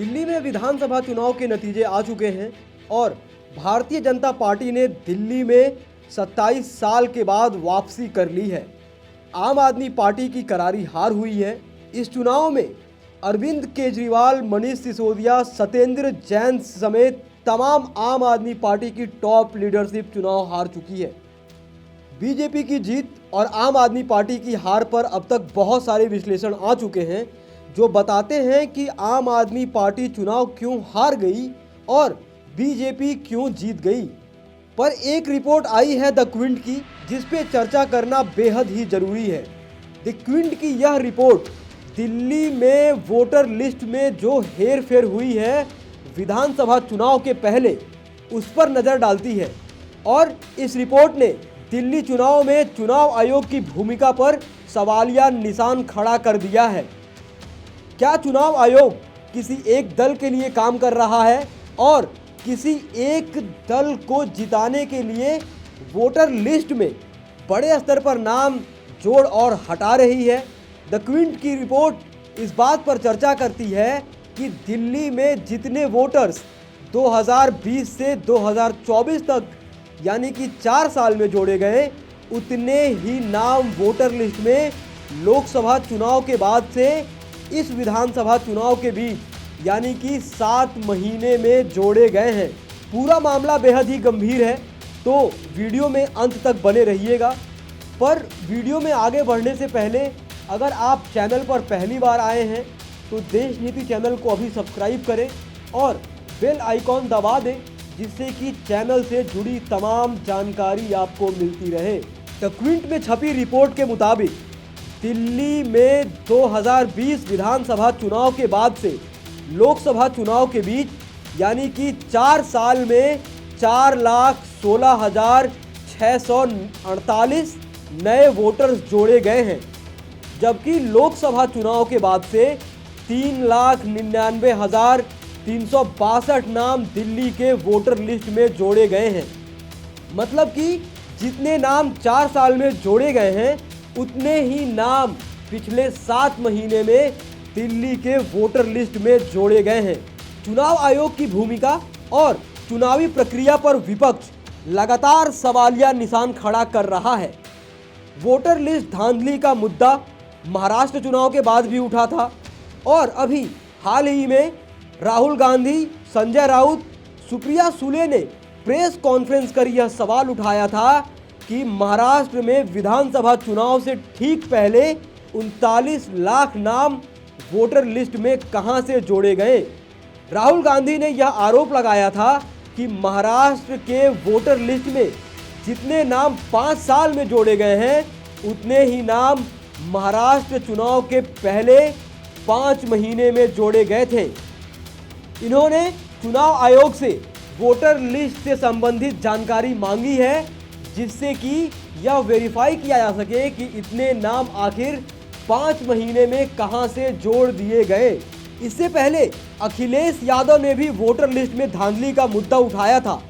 दिल्ली में विधानसभा चुनाव के नतीजे आ चुके हैं और भारतीय जनता पार्टी ने दिल्ली में 27 साल के बाद वापसी कर ली है। आम आदमी पार्टी की करारी हार हुई है। इस चुनाव में अरविंद केजरीवाल, मनीष सिसोदिया, सत्येंद्र जैन समेत तमाम आम आदमी पार्टी की टॉप लीडरशिप चुनाव हार चुकी है। बीजेपी की जीत और आम आदमी पार्टी की हार पर अब तक बहुत सारे विश्लेषण आ चुके हैं जो बताते हैं कि आम आदमी पार्टी चुनाव क्यों हार गई और बीजेपी क्यों जीत गई। पर एक रिपोर्ट आई है द क्विंट की, जिस पे चर्चा करना बेहद ही जरूरी है। द क्विंट की यह रिपोर्ट दिल्ली में वोटर लिस्ट में जो हेर फेर हुई है विधानसभा चुनाव के पहले, उस पर नज़र डालती है और इस रिपोर्ट ने दिल्ली चुनाव में चुनाव आयोग की भूमिका पर सवालिया निशान खड़ा कर दिया है। क्या चुनाव आयोग किसी एक दल के लिए काम कर रहा है और किसी एक दल को जिताने के लिए वोटर लिस्ट में बड़े स्तर पर नाम जोड़ और हटा रही है? द क्विंट की रिपोर्ट इस बात पर चर्चा करती है कि दिल्ली में जितने वोटर्स 2020 से 2024 तक यानी कि 4 साल में जोड़े गए, उतने ही नाम वोटर लिस्ट में लोकसभा चुनाव के बाद से इस विधानसभा चुनाव के बीच यानी कि 7 महीने में जोड़े गए हैं। पूरा मामला बेहद ही गंभीर है, तो वीडियो में अंत तक बने रहिएगा। पर वीडियो में आगे बढ़ने से पहले अगर आप चैनल पर पहली बार आए हैं तो देश नीति चैनल को अभी सब्सक्राइब करें और बेल आइकॉन दबा दें, जिससे कि चैनल से जुड़ी तमाम जानकारी आपको मिलती रहे। द क्विंट में छपी रिपोर्ट के मुताबिक दिल्ली में 2020 विधानसभा चुनाव के बाद से लोकसभा चुनाव के बीच यानी कि 4 साल में 4,16,648 नए वोटर्स जोड़े गए हैं, जबकि लोकसभा चुनाव के बाद से 3,99,362 नाम दिल्ली के वोटर लिस्ट में जोड़े गए हैं। मतलब कि जितने नाम 4 साल में जोड़े गए हैं, उतने ही नाम पिछले 7 महीने में दिल्ली के वोटर लिस्ट में जोड़े गए हैं। चुनाव आयोग की भूमिका और चुनावी प्रक्रिया पर विपक्ष लगातार सवालिया निशान खड़ा कर रहा है। वोटर लिस्ट धांधली का मुद्दा महाराष्ट्र चुनाव के बाद भी उठा था और अभी हाल ही में राहुल गांधी, संजय राउत, सुप्रिया सुले ने प्रेस कॉन्फ्रेंस कर यह सवाल उठाया था कि महाराष्ट्र में विधानसभा चुनाव से ठीक पहले 39 लाख नाम वोटर लिस्ट में कहां से जोड़े गए। राहुल गांधी ने यह आरोप लगाया था कि महाराष्ट्र के वोटर लिस्ट में जितने नाम 5 साल में जोड़े गए हैं, उतने ही नाम महाराष्ट्र चुनाव के पहले 5 महीने में जोड़े गए थे। इन्होंने चुनाव आयोग से वोटर लिस्ट से संबंधित जानकारी मांगी है, जिससे कि यह वेरीफाई किया जा सके कि इतने नाम आखिर 5 महीने में कहां से जोड़ दिए गए। इससे पहले अखिलेश यादव ने भी वोटर लिस्ट में धांधली का मुद्दा उठाया था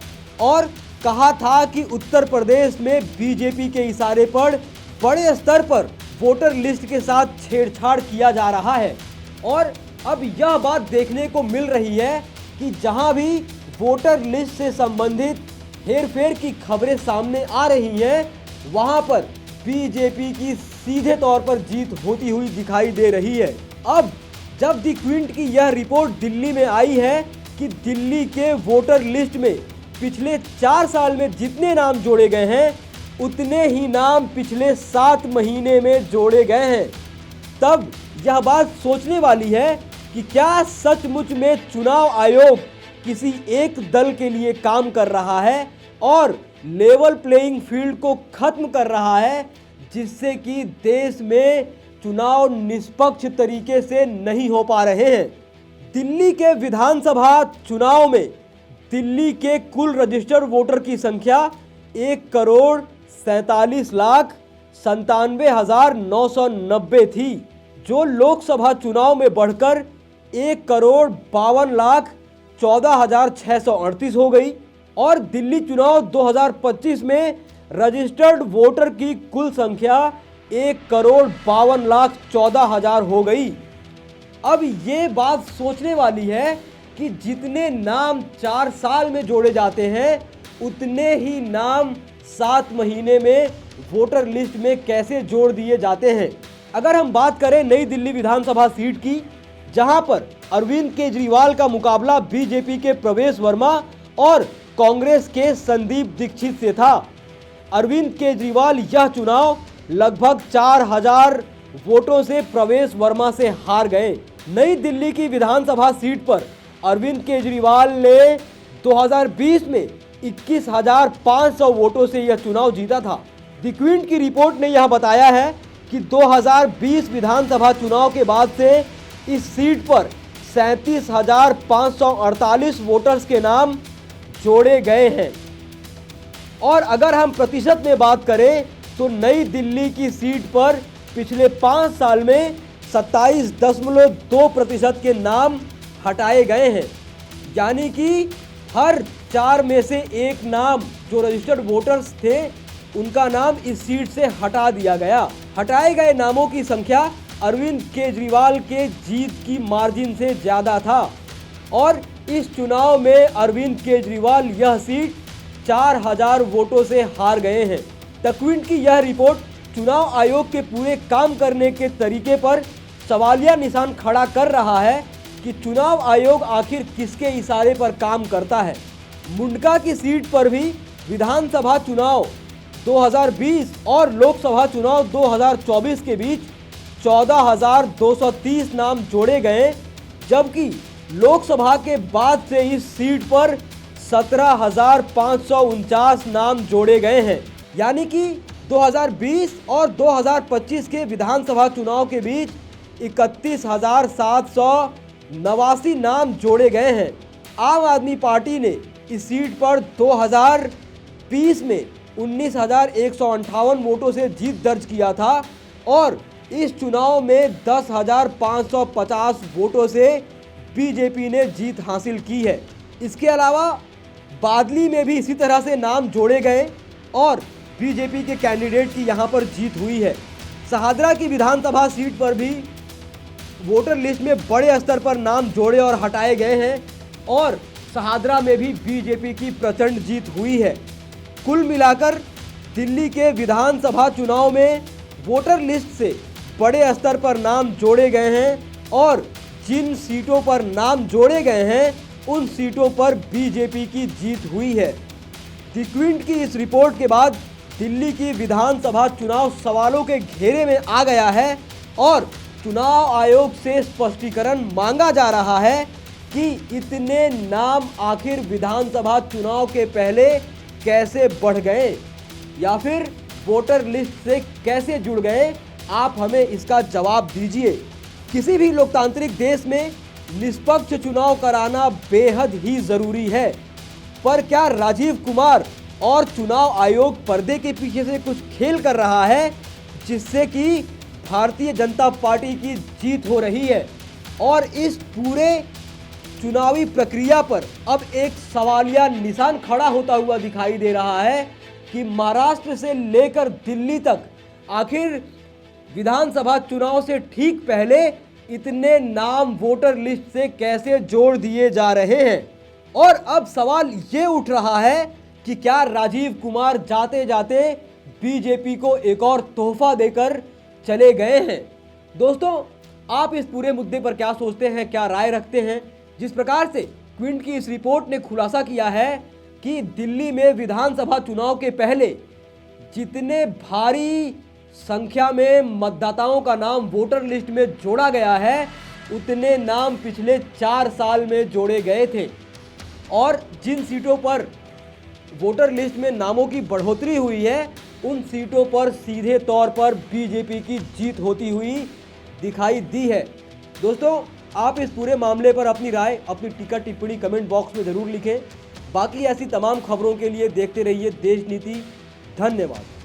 और कहा था कि उत्तर प्रदेश में बीजेपी के इशारे पर बड़े स्तर पर वोटर लिस्ट के साथ छेड़छाड़ किया जा रहा है। और अब यह बात देखने को मिल रही है कि जहां भी वोटर लिस्ट से संबंधित हेरफेर की खबरें सामने आ रही हैं, वहां पर बीजेपी की सीधे तौर पर जीत होती हुई दिखाई दे रही है। अब जब द क्विंट की यह रिपोर्ट दिल्ली में आई है कि दिल्ली के वोटर लिस्ट में पिछले 4 साल में जितने नाम जोड़े गए हैं, उतने ही नाम पिछले 7 महीने में जोड़े गए हैं, तब यह बात सोचने वाली है कि क्या सचमुच में चुनाव आयोग किसी एक दल के लिए काम कर रहा है और लेवल प्लेइंग फील्ड को खत्म कर रहा है, जिससे कि देश में चुनाव निष्पक्ष तरीके से नहीं हो पा रहे हैं। दिल्ली के विधानसभा चुनाव में दिल्ली के कुल रजिस्टर्ड वोटर की संख्या 1,47,97,990 थी, जो लोकसभा चुनाव में बढ़कर 1,52,14,638 हो गई और दिल्ली चुनाव 2025 में रजिस्टर्ड वोटर की कुल संख्या 1,52,14,000 हो गई। अब ये बात सोचने वाली है कि जितने नाम 4 साल में जोड़े जाते हैं उतने ही नाम 7 महीने में वोटर लिस्ट में कैसे जोड़ दिए जाते हैं। अगर हम बात करें नई दिल्ली विधानसभा सीट की, जहां पर अरविंद केजरीवाल का मुकाबला बीजेपी के प्रवेश वर्मा और कांग्रेस के संदीप दीक्षित से था। अरविंद केजरीवाल यह चुनाव लगभग 4000 वोटों से प्रवेश वर्मा से हार गए। नई दिल्ली की विधानसभा सीट पर अरविंद केजरीवाल ने 2020 में 21,500 वोटों से यह चुनाव जीता था। द क्विंट की रिपोर्ट ने यह बताया है कि 2020 विधानसभा चुनाव के बाद से इस सीट पर 37,548 वोटर्स के नाम जोड़े गए हैं। और अगर हम प्रतिशत में बात करें तो नई दिल्ली की सीट पर पिछले 5 साल में 27.2% के नाम हटाए गए हैं, यानी कि हर 4 में से एक नाम जो रजिस्टर्ड वोटर्स थे उनका नाम इस सीट से हटा दिया गया। हटाए गए नामों की संख्या अरविंद केजरीवाल के जीत की मार्जिन से ज़्यादा था और इस चुनाव में अरविंद केजरीवाल यह सीट 4000 वोटों से हार गए हैं। द क्विंट की यह रिपोर्ट चुनाव आयोग के पूरे काम करने के तरीके पर सवालिया निशान खड़ा कर रहा है कि चुनाव आयोग आखिर किसके इशारे पर काम करता है। मुंडका की सीट पर भी विधानसभा चुनाव 2020 और लोकसभा चुनाव 2024 के बीच 14,230 नाम जोड़े गए, जबकि लोकसभा के बाद से इस सीट पर 17,549 नाम जोड़े गए हैं, यानी कि 2020 और 2025 के विधानसभा चुनाव के बीच 31,789 नाम जोड़े गए हैं। आम आदमी पार्टी ने इस सीट पर 2020 में 19,158 वोटों से जीत दर्ज किया था और इस चुनाव में 10,550 वोटों से बीजेपी ने जीत हासिल की है। इसके अलावा बादली में भी इसी तरह से नाम जोड़े गए और बीजेपी के कैंडिडेट की यहां पर जीत हुई है। सहादरा की विधानसभा सीट पर भी वोटर लिस्ट में बड़े स्तर पर नाम जोड़े और हटाए गए हैं और सहादरा में भी बीजेपी की प्रचंड जीत हुई है। कुल मिलाकर दिल्ली के विधानसभा चुनाव में वोटर लिस्ट से बड़े स्तर पर नाम जोड़े गए हैं और जिन सीटों पर नाम जोड़े गए हैं उन सीटों पर बीजेपी की जीत हुई है। द क्विंट की इस रिपोर्ट के बाद दिल्ली की विधानसभा चुनाव सवालों के घेरे में आ गया है और चुनाव आयोग से स्पष्टीकरण मांगा जा रहा है कि इतने नाम आखिर विधानसभा चुनाव के पहले कैसे बढ़ गए या फिर वोटर लिस्ट से कैसे जुड़ गए। आप हमें इसका जवाब दीजिए। किसी भी लोकतांत्रिक देश में निष्पक्ष चुनाव कराना बेहद ही ज़रूरी है, पर क्या राजीव कुमार और चुनाव आयोग पर्दे के पीछे से कुछ खेल कर रहा है जिससे कि भारतीय जनता पार्टी की जीत हो रही है। और इस पूरे चुनावी प्रक्रिया पर अब एक सवालिया निशान खड़ा होता हुआ दिखाई दे रहा है कि महाराष्ट्र से लेकर दिल्ली तक आखिर विधानसभा चुनाव से ठीक पहले इतने नाम वोटर लिस्ट से कैसे जोड़ दिए जा रहे हैं। और अब सवाल ये उठ रहा है कि क्या राजीव कुमार जाते जाते बीजेपी को एक और तोहफा देकर चले गए हैं। दोस्तों, आप इस पूरे मुद्दे पर क्या सोचते हैं, क्या राय रखते हैं। जिस प्रकार से क्विंट की इस रिपोर्ट ने खुलासा किया है कि दिल्ली में विधानसभा चुनाव के पहले जितने भारी संख्या में मतदाताओं का नाम वोटर लिस्ट में जोड़ा गया है उतने नाम पिछले 4 साल में जोड़े गए थे और जिन सीटों पर वोटर लिस्ट में नामों की बढ़ोतरी हुई है उन सीटों पर सीधे तौर पर बीजेपी की जीत होती हुई दिखाई दी है। दोस्तों, आप इस पूरे मामले पर अपनी राय, अपनी टीका टिप्पणी कमेंट बॉक्स में ज़रूर लिखें। बाकी ऐसी तमाम खबरों के लिए देखते रहिए देश नीति। धन्यवाद।